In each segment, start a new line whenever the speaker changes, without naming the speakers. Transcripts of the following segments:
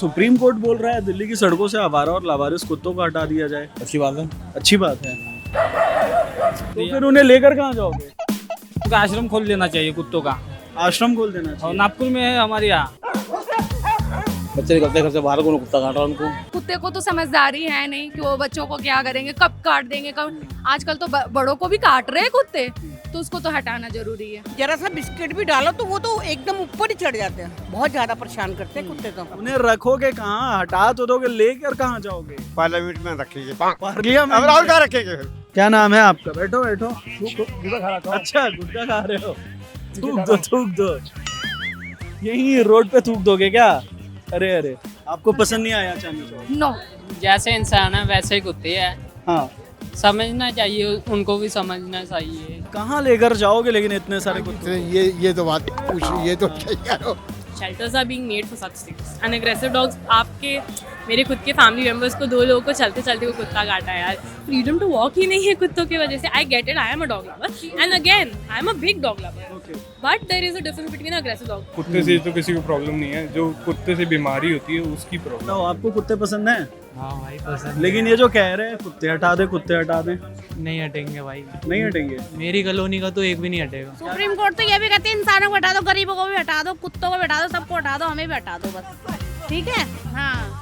Supreme court बोल रहा है दिल्ली की सड़कों से आवारा और लावारिस कुत्तों को हटा दिया जाए।
अच्छी बात है।
अच्छी बात है। तो फिर उन्हें लेकर कहाँ जाओगे?
उनका आश्रम खोल देना चाहिए कुत्तों का,
आश्रम खोल देना
और
चाहिए।
नागपुर में है हमारे यहाँ।
बच्चे निकलते हैं घर से बाहर को कुत्ता काट रहा है उनको।
कुत्ते को तो समझदारी है नहीं कि वो बच्चों को क्या करेंगे, कब काट देंगे, कब। आजकल तो बड़ों को भी काट रहे हैं कुत्ते, तो उसको तो हटाना जरूरी है।
जरा सा बिस्किट भी डालो तो वो तो एकदम ऊपर ही चढ़ जाते हैं, बहुत ज्यादा परेशान करते हैं कुत्ते तो।
उन्हें रखोगे कहाँ? हटा तो दोगे, लेकर कहाँ जाओगे?
पार्लियामेंट में रखेंगे।
पार्लियामेंट
अब और कहाँ रखेंगे फिर?
क्या नाम है आपका? बैठो बैठो। अच्छा, गुटखा खा रहे हो? थूक दो। यही रोड पे थूक दोगे क्या? अरे आपको पसंद नहीं आया चांदी चौक?
नो,
जैसे इंसान है वैसे ही कुत्ते हैं,
हाँ।
समझना चाहिए, उनको भी समझना चाहिए।
कहाँ लेकर जाओगे लेकिन इतने सारे कुत्ते?
ये तो बात पूछ, ये तो क्या करो।
Shelters are being made for such things. And aggressive dogs, आपके मेरे खुद के फैमिली मेंबर्स को 2 लोगों को चलते चलते वो कुत्ता काटा है यार। फ्रीडम टू वॉक ही नहीं है कुत्तों की वजह से। I get it, I am a dog lover and again I am a big dog lover, but there is a difference between aggressive dog.
कुत्ते से तो किसी को प्रॉब्लम नहीं है, जो कुत्ते से बीमारी होती है उसकी प्रॉब्लम।
तो आपको कुत्ते पसंद हैं?
हाँ भाई पसंद।
लेकिन ये जो कह रहे हैं कुत्ते हटा दे,
नहीं हटेंगे भाई,
नहीं हटेंगे।
मेरी कॉलोनी का तो एक भी नहीं हटेगा।
सुप्रीम कोर्ट तो ये भी कहते हैं इंसानों को हटा दो, गरीबों को भी हटा दो, कुत्तों को भी हटा दो, सबको हटा दो, हमें भी हटा दो बस, ठीक है। हाँ,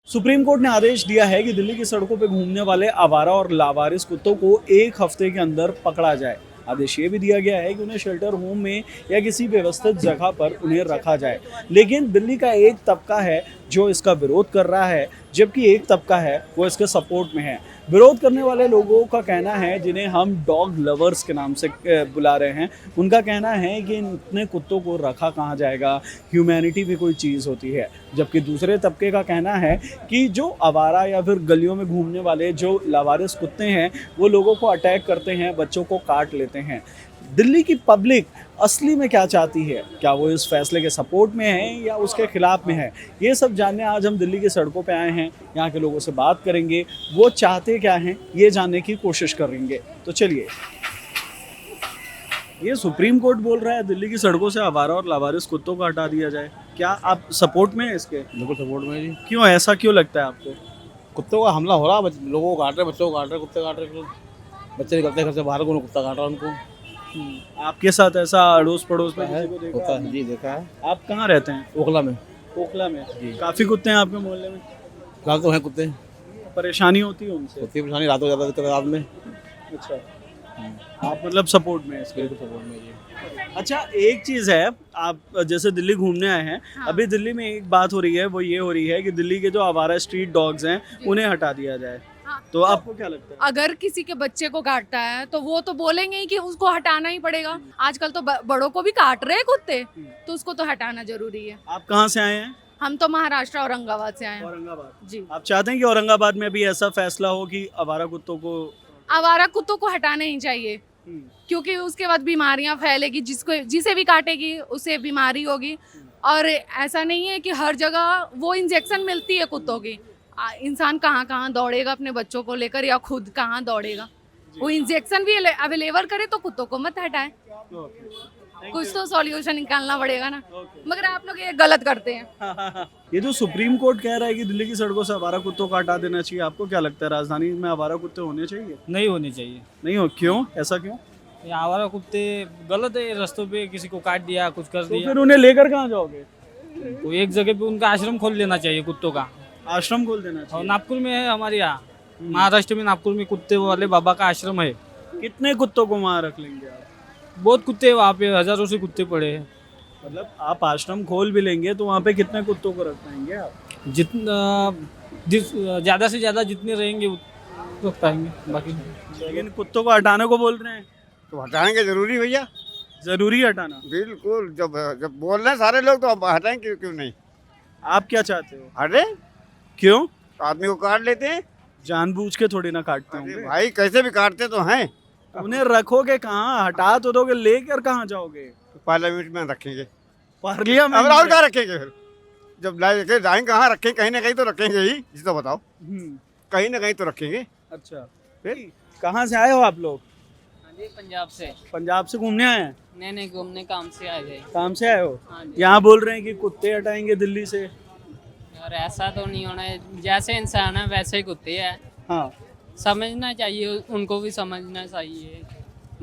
सुप्रीम कोर्ट ने आदेश दिया है कि दिल्ली की सड़कों पर घूमने वाले आवारा और लावारिस कुत्तों को 1 हफ्ते के अंदर पकड़ा जाए। आदेश ये भी दिया गया है कि उन्हें शेल्टर होम में या किसी व्यवस्थित जगह पर उन्हें रखा जाए। लेकिन दिल्ली का एक तबका है जो इसका विरोध कर रहा है, जबकि एक तबका है वो इसके सपोर्ट में है। विरोध करने वाले लोगों का कहना है, जिन्हें हम डॉग लवर्स के नाम से बुला रहे हैं, उनका कहना है कि इतने कुत्तों को रखा कहाँ जाएगा, ह्यूमैनिटी भी कोई चीज़ होती है। जबकि दूसरे तबके का कहना है कि जो आवारा या फिर गलियों में घूमने वाले जो लावारिस कुत्ते हैं वो लोगों को अटैक करते हैं, बच्चों को काट लेते हैं। दिल्ली की पब्लिक असली में क्या चाहती है? क्या वो इस फैसले के सपोर्ट में है या उसके खिलाफ में है? ये सब जानने आज हम दिल्ली की सड़कों पे आए हैं, यहाँ के लोगों से बात करेंगे, वो चाहते क्या हैं ये जानने की कोशिश करेंगे। तो चलिए, ये सुप्रीम कोर्ट बोल रहा है दिल्ली की सड़कों से आवारा और लावारिस कुत्तों को हटा दिया जाए, क्या आप सपोर्ट में हैं इसके?
बिल्कुल सपोर्ट में जी।
क्यों, ऐसा क्यों लगता है आपको?
कुत्तों का हमला हो रहा है, लोगों को काट रहे, बच्चों को काट रहे, कुत्ते काट रहे, बच्चे निकलते हैं घर से बाहर को कुत्ता काट रहा है उनको।
आपके साथ ऐसा अड़ोस पड़ोस में
है,
किसी को देखा
होता है
आपने?
जी, देखा है।
आप कहाँ रहते हैं?
ओखला में।
ओखला में
जी।
काफी कुत्ते हैं आपके मोहल्ले में?
गाँव तो है कुत्ते,
परेशानी होती है उनसे?
होती है परेशानी, रात हो जाता है रात में।
अच्छा, आप मतलब सपोर्ट में हैं इसके?
बिल्कुल सपोर्ट में जी।
अच्छा, एक चीज़ है, आप जैसे दिल्ली घूमने आए हैं,
हाँ।
अभी दिल्ली में एक बात हो रही है, वो ये हो रही है कि दिल्ली के जो आवारा स्ट्रीट डॉग्स हैं उन्हें हटा दिया जाए।
हाँ।
तो आपको क्या लगता है?
अगर किसी के बच्चे को काटता है तो वो तो बोलेंगे ही कि उसको हटाना ही पड़ेगा। आजकल तो बड़ों को भी काट रहे हैं कुत्ते, तो उसको तो हटाना जरूरी है।
आप कहाँ से आए हैं?
हम तो महाराष्ट्र औरंगाबाद से आए हैं।
औरंगाबाद।
जी,
आप चाहते हैं कि औरंगाबाद में भी ऐसा फैसला हो कि आवारा कुत्तों को
आवारा कुत्तों को हटाना ही चाहिए, क्योंकि उसके बाद बीमारियां फैलेगी, जिसे भी काटेगी उसे बीमारी होगी। और ऐसा नहीं है कि हर जगह वो इंजेक्शन मिलती है कुत्तों की। इंसान कहाँ कहाँ दौड़ेगा अपने बच्चों को लेकर, या खुद कहाँ दौड़ेगा। वो इंजेक्शन भी अवेलेबल करे तो कुत्तों को मत हटाए, कुछ तो सॉल्यूशन निकालना पड़ेगा ना। मगर आप लोग ये गलत करते हैं।
ये जो सुप्रीम कोर्ट कह रहा है कि दिल्ली की सड़कों से आवारा कुत्तों को हटा देना चाहिए, आपको क्या लगता है राजधानी में आवारा कुत्ते होने चाहिए?
नहीं होनी चाहिए।
नहीं हो, क्यों, ऐसा क्यों?
ये आवारा कुत्ते गलत है, रास्तों पे किसी को काट दिया, कुछ कर
तो
दिया,
फिर उन्हें लेकर कहाँ जाओगे?
तो एक जगह पे उनका आश्रम खोल देना चाहिए कुत्तों का,
आश्रम खोल देना
और
चाहिए।
नागपुर में है हमारे यहाँ। महाराष्ट्र में नागपुर में कुत्ते वाले बाबा का आश्रम है।
कितने कुत्तों को वहाँ रख लेंगे आप?
बहुत कुत्ते हैं वहाँ पे, हजारों से कुत्ते पड़े हैं।
मतलब आप आश्रम खोल भी लेंगे तो वहाँ पे कितने कुत्तों को रख पाएंगे आप?
ज़्यादा से ज़्यादा जितने रहेंगे रख पाएंगे, बाकी
लेकिन कुत्तों को हटाने को बोल रहे हैं,
तो हटाएंगे जरूरी भैया,
जरूरी हटाना।
बिल्कुल। जब बोल रहे हैं सारे लोग तो अब हटाएंगे, क्यों क्यों नहीं
आप क्या चाहते हो?
हटे।
क्यों?
आदमी को काट लेते हैं।
जानबूझ के थोड़ी ना काटते
अरे
होंगे।
भाई कैसे भी काटते तो हैं।
उन्हें रखोगे कहाँ? हटा तो दोगे, लेकर कहाँ जाओगे?
पार्लियामेंट में रखेंगे।
पार्लियामेंट
अब और
में?
कहाँ रखेंगे फिर? जब लेके जाएंगे कहाँ रखेंगे? कहीं ना कहीं तो रखेंगे ही, जी तो बताओ। कहीं ना कहीं तो रखेंगे।
अच्छा,
फिर
कहाँ से आए हो आप लोग?
हाँ जी, पंजाब से।
पंजाब से घूमने आए हैं?
नहीं घूमने काम से आ गए।
काम से आए हो?
हाँ जी।
यहाँ बोल रहे हैं कि कुत्ते हटाएंगे दिल्ली से।
और ऐसा तो नहीं होना है, जैसे इंसान है वैसे ही कुत्ते हैं।
हाँ,
समझना चाहिए, उनको भी समझना चाहिए।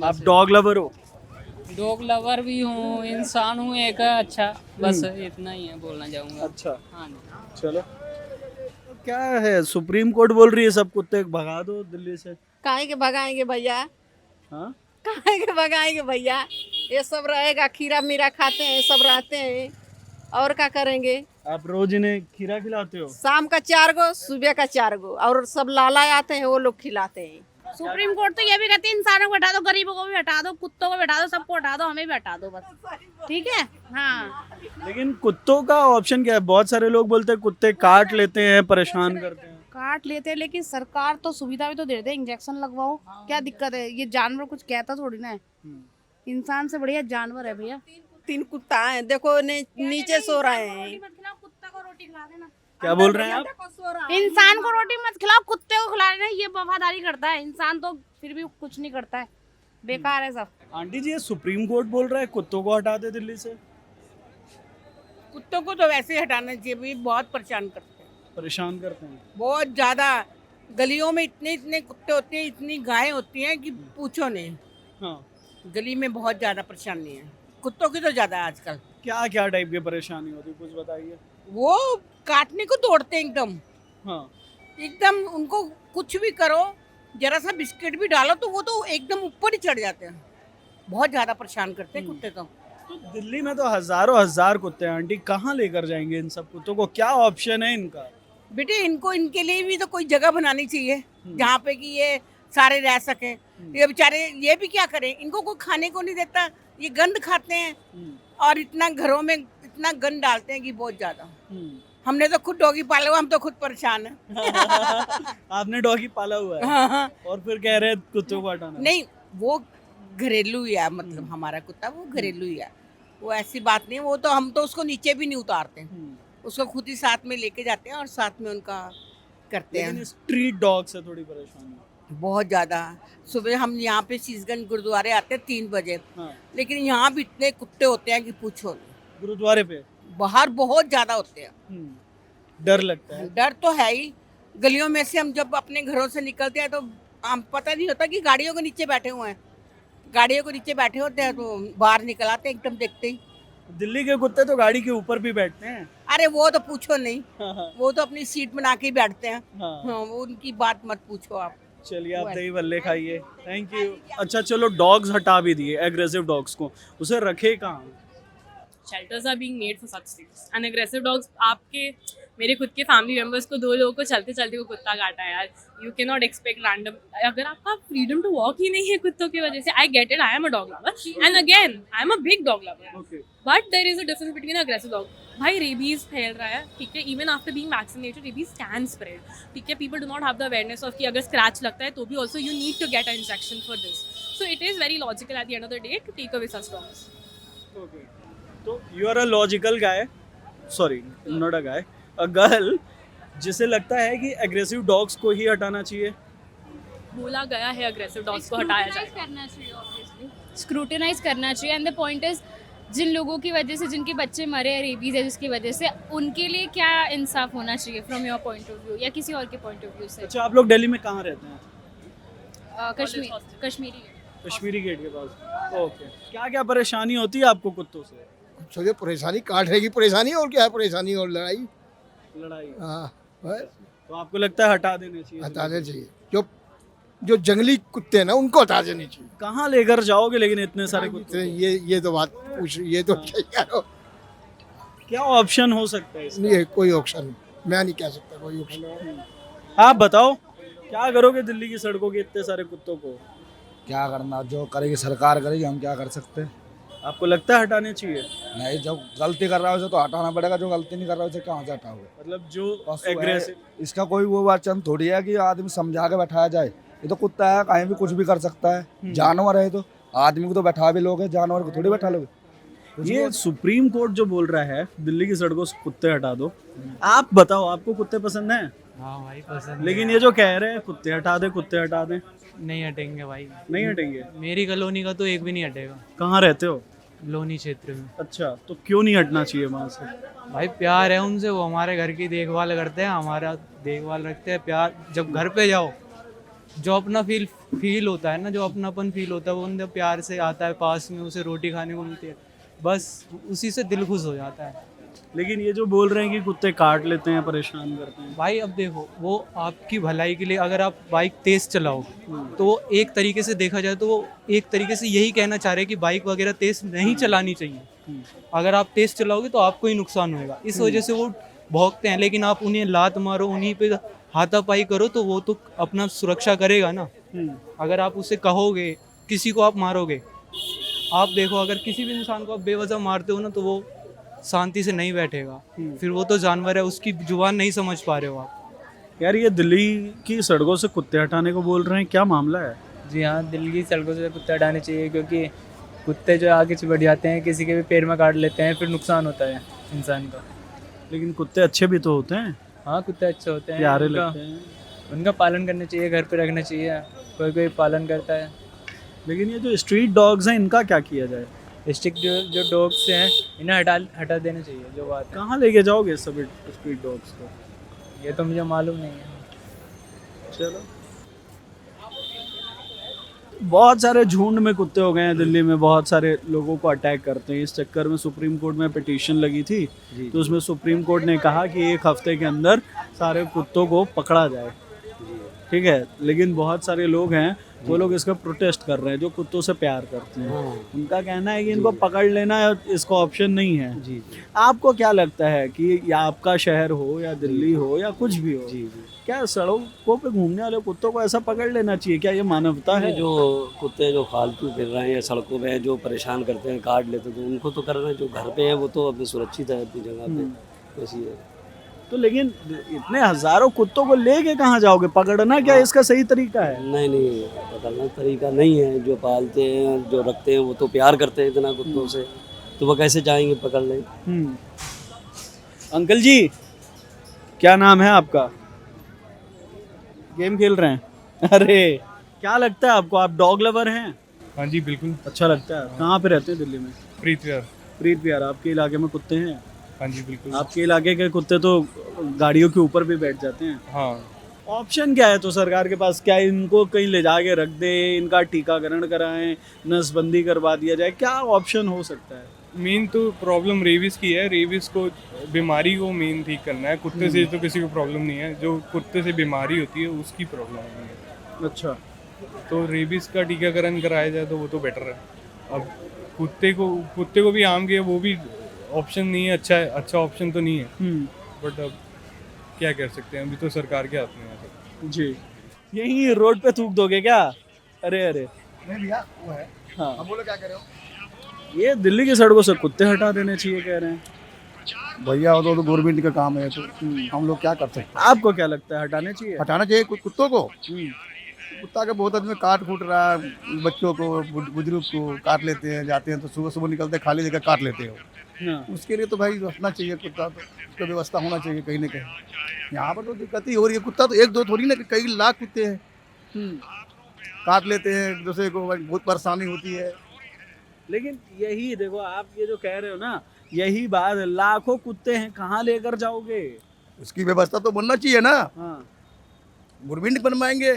आप डॉग लवर हो?
डॉग लवर भी हूँ, इंसान हूँ एक अच्छा, बस इतना ही है बोलना चाहूँगा।
अच्छा,
हाँ जी।
चलो। तो क्या है, सुप्रीम कोर्ट बोल रही है सब कुत्ते भगा दो दिल्ली से।
काहे के भगाएंगे भैया,
हाँ,
काहे के भगाएंगे भैया, ये सब रहेगा, खीरा मीरा खाते हैं, सब रहते हैं, और क्या करेंगे।
आप रोज इन्हें खीरा खिलाते हो?
शाम का 4 गो, सुबह का 4 गो, और सब लाला आते हैं, वो लोग खिलाते हैं।
सुप्रीम कोर्ट तो ये भी कहती है इंसानों को हटा दो, गरीबों को भी हटा दो, कुत्तों को भी हटा दो, सबको हटा दो, हमें भी हटा दो बस, ठीक है। हाँ,
लेकिन कुत्तों का ऑप्शन क्या है? बहुत सारे लोग बोलते हैं कुत्ते काट लेते हैं, परेशान करते हैं।
काट लेते हैं, लेकिन सरकार तो सुविधा भी तो देते हैं, इंजेक्शन लगवाओ, क्या दिक्कत है। ये जानवर कुछ कहता थोड़ी ना है, इंसान से बढ़िया जानवर है भैया।
3 कुत्ता है, देखो नीचे सो रहे हैं।
कुत्ता को रोटी खिला देना,
क्या बोल रहे हैं आप?
इंसान को रोटी मत खिलाओ, कुत्ते को खिला देना, ये वफादारी करता है। इंसान तो फिर भी कुछ नहीं करता है, बेकार है सब।
आंटी जी, ये सुप्रीम कोर्ट बोल रहा है कुत्तों को हटा दे दिल्ली से।
कुत्तों को तो वैसे ही हटाना चाहिए, भी बहुत परेशान करते हैं,
परेशान करते हैं।
बहुत ज्यादा। गलियों में इतने कुत्ते होते हैं, इतनी गायें होती हैं कि पूछो नहीं।
हाँ,
गली में बहुत ज्यादा परेशानी है, कुत्तों की तो ज्यादा है आजकल।
क्या क्या टाइप की परेशानी होती है, कुछ बताइए।
वो काटने को तोड़ते हैं एकदम,
हाँ,
एकदम उनको कुछ भी करो, जरा सा बिस्किट भी डालो तो वो तो एकदम ऊपर ही चढ़ जाते हैं। बहुत ज्यादा परेशान करते हैं कुत्ते तो।
तो दिल्ली में तो हजारों हजार कुत्ते हैं आंटी, कहाँ लेकर जाएंगे इन सब कुत्तों को? क्या ऑप्शन है इनका?
बेटे इनको, इनके लिए भी तो कोई जगह बनानी चाहिए जहाँ पे कि ये सारे रह सके। ये बेचारे ये भी क्या करें, इनको कोई खाने को नहीं देता, ये गंद खाते हैं और इतना घरों में इतना गंद डालते हैं कि बहुत ज्यादा। हमने तो खुद डॉगी पाले हुए, हम तो खुद परेशान हैं।
आपने डॉगी पाला हुआ है?
हाँ।
और फिर कह रहे हैं कुत्तों को हटाना?
नहीं, वो घरेलू ही है, मतलब हमारा कुत्ता वो घरेलू ही है, वो ऐसी बात नहीं। वो तो हम तो उसको नीचे भी नहीं उतारते, उसको खुद ही साथ में लेके जाते हैं और साथ में उनका करते हैं।
स्ट्रीट डॉग से थोड़ी परेशानी है।
बहुत ज्यादा। सुबह हम यहाँ पे शीशगंज गुरुद्वारे आते हैं 3 बजे,
हाँ।
लेकिन यहाँ भी इतने कुत्ते होते हैं कि पूछो नहीं।
गुरुद्वारे पे
बाहर बहुत ज्यादा होते हैं,
डर लगता है।
डर तो है ही। गलियों में से हम जब अपने घरों से निकलते हैं तो हम पता नहीं होता कि गाड़ियों के नीचे बैठे हुए हैं, गाड़ियों के नीचे बैठे होते हैं तो बाहर निकल आते हैं एकदम देखते ही।
दिल्ली के कुत्ते तो गाड़ी के ऊपर भी बैठते हैं।
अरे वो तो पूछो नहीं,
हाँ।
वो तो अपनी सीट बना के ही बैठते हैं।
हाँ।
हाँ, वो उनकी बात मत पूछो आप।
चलिए, आप दही भल्ले खाइए, थैंक यू। अच्छा चलो, डॉग्स हटा भी दिए, एग्रेसिव डॉग्स को, उसे रखे कहाँ?
Shelters are being made for such things and aggressive dogs. आपके मेरे खुद के फैमिली मेंबर्स को 2 लोगों को चलते चलते को कुत्ता काटा है यार, you can not expect random. अगर आपका फ्रीडम टू वॉक ही नहीं है कुत्तों की वजह से, I get it, I am a dog lover and again I am a big dog lover, but there is a difference between aggressive dog. भाई rabies फैल रहा है, ठीक है, even after being vaccinated rabies can spread, ठीक है। People do not have the awareness of कि अगर स्क्रैच लगता है तो भी also you need to get a injection for this, so it is very logical at the end of the day to take away such dogs.
Okay. तो you are a logical guy, sorry not a guy, a girl, जिसे लगता है कि aggressive dogs को ही हटाना चाहिए।
बोला गया है अग्रेसिव डॉग्स को हटाया जाए,
करना चाहिए, ऑब्वियसली स्क्रूटिनाइज करना चाहिए। एंड द पॉइंट इज, जिन लोगों की वजह से जिनके बच्चे मरे हैं रेबीज है जिसकी वजह से, उनके लिए क्या इंसाफ होना चाहिए from your point of view या किसी और के पॉइंट ऑफ व्यू से?
अच्छा, आप लोग दिल्ली में कहाँ रहते हैं? कश्मीरी गेट के पास। ओके, क्या क्या परेशानी होती है आपको कुत्तों से?
सोचे परेशानी, काटने की परेशानी, और क्या है परेशानी, और लड़ाई। हाँ, बस
तो आपको लगता है हटा देने चाहिए?
हटाने चाहिए। जो जंगली कुत्ते हैं ना, उनको हटा देने चाहिए।
कहाँ लेकर जाओगे लेकिन इतने सारे कुत्ते?
ये तो बात पूछ, ये तो सही कह रहे हो।
क्या ऑप्शन हो सकता है इसका?
नहीं है कोई ऑप्शन, मैं नहीं कह सकता कोई ऑप्शन।
आप बताओ, क्या करोगे दिल्ली की सड़कों के इतने सारे कुत्तों को?
क्या करना, जो करेगी सरकार करेगी, हम क्या कर सकते हैं।
आपको लगता है हटाने चाहिए?
नहीं, जो गलती कर रहा है उसे तो हटाना पड़ेगा, जो गलती नहीं कर रहा है उसे कहाँ से हटाओगे।
मतलब जो
पशु है,
एग्रेसिव,
इसका कोई वो बात चंद थोड़ी है कि आदमी समझा के बैठाया जाए। ये तो कुत्ता है, कहीं भी कुछ भी कर सकता है। जानवर है तो आदमी को तो बैठा भी लोगे, जानवर को थोड़ी बैठा लोगे।
ये सुप्रीम कोर्ट जो बोल रहा है दिल्ली की सड़कों से कुत्ते हटा दो, आप बताओ, आपको कुत्ते पसंद हैं?
हाँ भाई पसंद।
लेकिन ये जो कह रहे हैं कुत्ते हटा दे, कुत्ते हटा दें,
नहीं हटेंगे भाई,
नहीं हटेंगे।
मेरी कॉलोनी का तो एक भी नहीं हटेगा।
कहाँ रहते हो?
लोनी क्षेत्र में।
अच्छा, तो क्यों नहीं हटना चाहिए वहाँ से?
भाई प्यार है उनसे, वो हमारे घर की देखभाल करते हैं, हमारा देखभाल रखते हैं। प्यार जब घर पे जाओ, जो अपना फील होता है ना, जो अपनापन फील होता है वो उनसे प्यार से आता है, पास में उसे रोटी खाने को मिलती है, बस उसी से दिल खुश हो जाता है।
लेकिन ये जो बोल रहे हैं कि कुत्ते काट लेते हैं, परेशान करते हैं,
भाई अब देखो, वो आपकी भलाई के लिए, अगर आप बाइक तेज चलाओ तो वो एक तरीके से देखा जाए तो वो एक तरीके से यही कहना चाह रहे हैं कि बाइक वगैरह तेज नहीं चलानी चाहिए। अगर आप तेज चलाओगे तो आपको ही नुकसान होगा, इस वजह से वो भौंकते हैं। लेकिन आप उन्हें लात मारो, उन्हीं पे हाथापाई करो तो वो तो अपना सुरक्षा करेगा ना। अगर आप उसे कहोगे, किसी को आप मारोगे, आप देखो अगर किसी भी इंसान को आप बेवजह मारते हो ना तो वो शांति से नहीं बैठेगा, फिर वो तो जानवर है, उसकी जुबान नहीं समझ पा रहे हो आप।
यार ये दिल्ली की सड़कों से कुत्ते हटाने को बोल रहे हैं, क्या मामला है?
जी हाँ, दिल्ली की सड़कों से कुत्ते हटाने चाहिए, क्योंकि कुत्ते जो आगे चिपट जाते हैं, किसी के भी पैर में काट लेते हैं, फिर नुकसान होता है इंसान का।
लेकिन कुत्ते अच्छे भी तो होते हैं,
हाँ कुत्ते अच्छे होते हैं,
प्यारे
उनका-
लगते हैं।
उनका पालन करना चाहिए, घर पे रखना चाहिए, कोई कोई पालन करता है।
लेकिन ये जो स्ट्रीट डॉग्स हैं, इनका क्या किया जाए?
स्टिक जो डॉग्स हैं, इन्हें हटा देना चाहिए। जो बात है,
कहाँ लेके जाओगे सब स्ट्रीट डॉग्स को?
ये तो मुझे मालूम नहीं है।
चलो, बहुत सारे झुंड में कुत्ते हो गए हैं दिल्ली में, बहुत सारे लोगों को अटैक करते हैं। इस चक्कर में सुप्रीम कोर्ट में पिटीशन लगी थी, तो उसमें सुप्रीम कोर्ट ने कहा कि 1 हफ्ते के अंदर सारे कुत्तों को पकड़ा जाए। ठीक है, लेकिन बहुत सारे लोग हैं, वो लोग इसका प्रोटेस्ट कर रहे हैं जो कुत्तों से प्यार करते हैं। उनका कहना है कि इनको पकड़ लेना इसका ऑप्शन नहीं है।
जी
आपको क्या लगता है कि या आपका शहर हो या दिल्ली हो या कुछ भी हो,
जी
क्या सड़कों पे घूमने वाले कुत्तों को ऐसा पकड़ लेना चाहिए? क्या ये मानवता है?
जो कुत्ते जो फालतू फिर रहे हैं सड़कों पे, जो परेशान करते हैं, काट लेते हैं, तो उनको तो कर रहे हैं। जो घर पे हैं वो तो अपने सुरक्षित है अपनी जगह पे, ऐसी है।
तो लेकिन इतने हजारों कुत्तों को लेके कहाँ जाओगे? पकड़ना क्या इसका सही तरीका है?
नहीं, पकड़ना तरीका नहीं है। जो पालते हैं, जो रखते हैं, वो तो प्यार करते हैं इतना कुत्तों से, तो वो कैसे जाएंगे पकड़ने?
अंकल जी, क्या नाम है आपका? गेम खेल रहे हैं? अरे क्या लगता है आपको, आप डॉग लवर हैं?
हाँ जी बिल्कुल।
अच्छा लगता है। कहाँ पे रहते हैं दिल्ली में?
प्रीत विहार।
प्रीत विहार, आपके इलाके में कुत्ते हैं?
हाँ जी बिल्कुल।
आपके इलाके के कुत्ते तो गाड़ियों के ऊपर भी बैठ जाते हैं।
हाँ,
ऑप्शन क्या है तो सरकार के पास? क्या इनको कहीं ले जाके रख दे, इनका टीकाकरण कराएं, नसबंदी करवा दिया जाए, क्या ऑप्शन हो सकता है?
मेन तो प्रॉब्लम रेबीज की है। रेबीज को, बीमारी को मेन ठीक करना है। कुत्ते से तो किसी को प्रॉब्लम नहीं है, जो कुत्ते से बीमारी होती है उसकी प्रॉब्लम है।
अच्छा,
तो रेबीज का टीकाकरण कराया जाए तो वो तो बेटर है। अब कुत्ते को भी आम के वो भी ऑप्शन नहीं है, अच्छा ऑप्शन तो नहीं है, बट अब क्या कर सकते हैं, अभी तो सरकार के हाथ में है सब।
जी, यही रोड पे थूक दोगे क्या? अरे
नहीं भैया वो है।
हाँ,
अब बोलो क्या करे हो?
ये दिल्ली की सड़कों से कुत्ते हटा देने चाहिए कह रहे हैं।
भैया वो तो गवर्नमेंट का काम है, तो हम लोग क्या कर सकते हैं?
आपको क्या लगता है, हटाने चाहिए?
हटाना चाहिए कुत्तों को। कुत्ता का बहुत आदमी काट फूट रहा है, बच्चों को, बुजुर्ग को काट लेते हैं, जाते हैं तो सुबह सुबह निकलते खाली जगह काट लेते हो।
हाँ।
उसके लिए तो भाई रखना चाहिए कुत्ता, तो उसका व्यवस्था होना चाहिए कहीं ना कहीं। यहाँ पर तो दिक्कत ही हो रही है। कुत्ता तो 1-2 थोड़ी ना, कई लाख कुत्ते हैं, काट लेते हैं एक दूसरे को, बहुत परेशानी होती है।
लेकिन यही देखो, आप ये जो कह रहे हो ना, यही बात, लाखों कुत्ते हैं, कहाँ लेकर जाओगे?
उसकी व्यवस्था तो बनना चाहिए ना।
हाँ,
गवर्नमेंट बनवाएंगे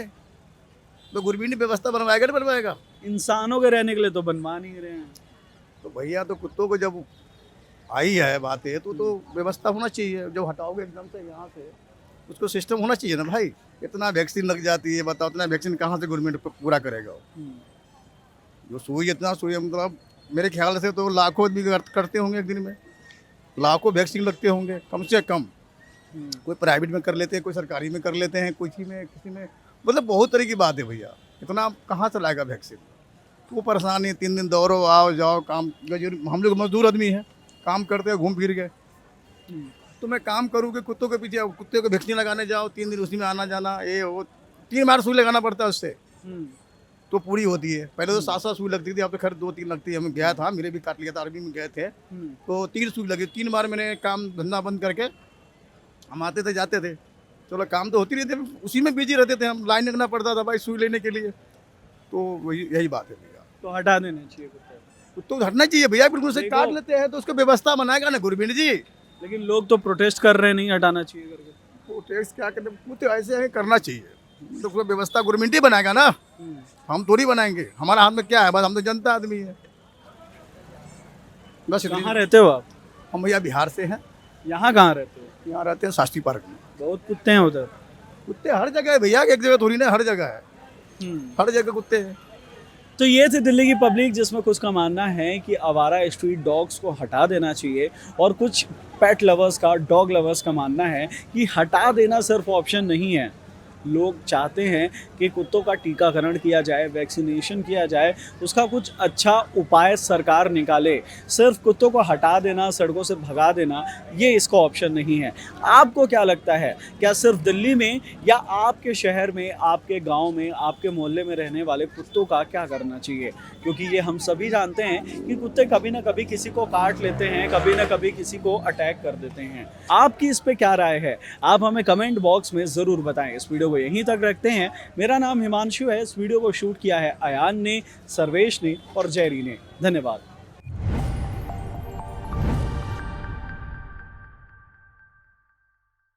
तो गवर्नमेंट व्यवस्था बनवाएगा ना, बनवाएगा।
इंसानों के रहने के लिए तो बनवा नहीं रहे हैं।
तो भैया तो कुत्तों को जब आई है बात है तो व्यवस्था होना चाहिए। जब हटाओगे एकदम से यहाँ से, उसको सिस्टम होना चाहिए ना भाई। इतना वैक्सीन लग जाती है, बताओ इतना वैक्सीन कहाँ से गवर्नमेंट पूरा करेगा? जो सुई, इतना सुई, मतलब मेरे ख्याल से तो लाखों आदमी करते होंगे एक दिन में, लाखों वैक्सीन लगते होंगे कम से कम। कोई प्राइवेट में कर लेते हैं, कोई सरकारी में कर लेते हैं, किसी में मतलब बहुत तरह की बात है भैया। इतना कहाँ से लाएगा वैक्सीन? तो वो परेशानी, 3 दिन दौड़ो, आओ जाओ, काम। हम लोग मजदूर आदमी हैं, काम करते हैं, घूम फिर गए। तो मैं काम करूँ कि कुत्तों के पीछे, कुत्ते को वैक्सीन लगाने जाओ, 3 दिन उसी में आना जाना, ये वो 3 बार सुई लगाना पड़ता है उससे, तो पूरी होती है। पहले तो 7-7 सुई लगती थी, अब तो खैर 2-3 लगती है। हमें गया था, मेरे भी काट लिया था, आर्मी में गए थे, तो 3 सुई लगी। 3 बार मैंने काम धंधा बंद करके हम आते थे, जाते थे। चलो काम तो होती रहती थी, उसी में बिजी रहते थे हम। लाइन लगना पड़ता था भाई सुई लेने के लिए। तो वही यही बात है भैया।
तो हटा देना चाहिए कुत्ते।
तो हटना चाहिए भैया, बिल्कुल से
देखो,
काट लेते हैं तो उसको व्यवस्था बनाएगा ना गवर्नमेंट जी।
लेकिन लोग तो प्रोटेस्ट कर रहे हैं, नहीं हटाना चाहिए करके।
वो टैक्स क्या करते, कुत्ते ऐसे है करना चाहिए, तो कोई व्यवस्था गवर्नमेंट ही बनाएगा ना, हम थोड़ी बनाएंगे, हमारा हाथ में क्या है, बस हम तो जनता आदमी है बस।
कहाँ रहते हो आप?
हम भैया बिहार से हैं।
यहाँ कहाँ रहते हो?
यहाँ रहते हैं शास्त्री पार्क में।
बहुत कुत्ते हैं उधर।
कुत्ते हर जगह है भैया, एक जगह थोड़ी ना, हर जगह है, हर जगह कुत्ते हैं।
तो ये थी दिल्ली की पब्लिक, जिसमें कुछ का मानना है कि आवारा स्ट्रीट डॉग्स को हटा देना चाहिए, और कुछ पेट लवर्स का, डॉग लवर्स का मानना है कि हटा देना सिर्फ ऑप्शन नहीं है। लोग चाहते हैं कि कुत्तों का टीकाकरण किया जाए, वैक्सीनेशन किया जाए, उसका कुछ अच्छा उपाय सरकार निकाले। सिर्फ कुत्तों को हटा देना, सड़कों से भगा देना, ये इसका ऑप्शन नहीं है। आपको क्या लगता है, क्या सिर्फ दिल्ली में या आपके शहर में, आपके गांव में, आपके मोहल्ले में रहने वाले कुत्तों का क्या करना चाहिए? क्योंकि ये हम सभी जानते हैं कि कुत्ते कभी ना कभी किसी को काट लेते हैं, कभी ना कभी किसी को अटैक कर देते हैं। आपकी इस पे क्या राय है, आप हमें कमेंट बॉक्स में ज़रूर बताएं। इस वीडियो को यहीं तक रखते हैं। मेरा नाम हिमांशु है। इस वीडियो को शूट किया है अयान ने, सर्वेश ने और जैरी ने। धन्यवाद।